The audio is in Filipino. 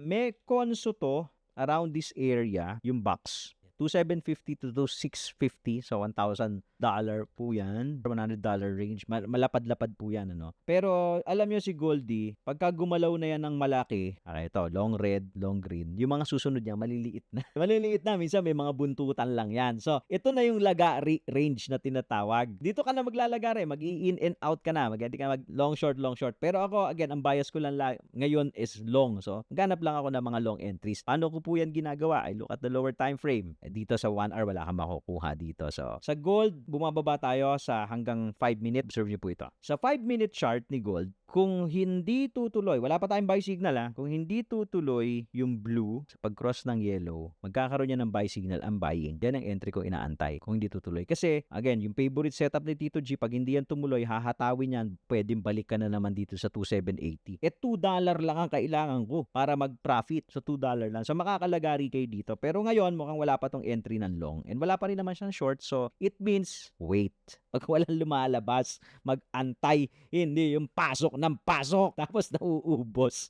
May konso to around this area, yung box. 2,750 to 650, so $1,000 po yan, $100 range, malapad-lapad po yan, ano. Pero alam nyo si Goldie, pagka gumalaw na yan ng malaki, ito, long red, long green, yung mga susunod niya, maliliit na. Maliliit na, minsan may mga buntutan lang yan. So, ito na yung laga range na tinatawag. Dito ka na maglalaga rin, mag-in and out ka na, mag-edit ka long short. Pero ako, again, ang bias ko lang ngayon is long. So, ganap lang ako ng mga long entries. Paano ko po yan ginagawa? I look at the lower time frame. Dito sa 1 hour, wala kang makukuha dito. So, sa gold, bumababa tayo sa hanggang 5 minute. Observe nyo po ito. Sa 5-minute chart ni gold, kung hindi tutuloy, wala pa tayong buy signal kung hindi tutuloy yung blue sa pag-cross ng yellow, magkakaroon yan ng buy signal, ang buying. Yan ang entry ko inaantay kung hindi tutuloy. Kasi, again, yung favorite setup ni Tito G, pag hindi yan tumuloy, hahatawin yan, pwedeng balik ka na naman dito sa 2,780. $2 lang ang kailangan ko para mag-profit. So, $2 lang. So, makakalagari kayo dito. Pero ngayon, mukhang wala pa tong entry ng long. And wala pa rin naman siyang short. So, it means, wait. Pag walang lumalabas, mag-antay. Hindi yung pasok ng pasok. Tapos nauubos.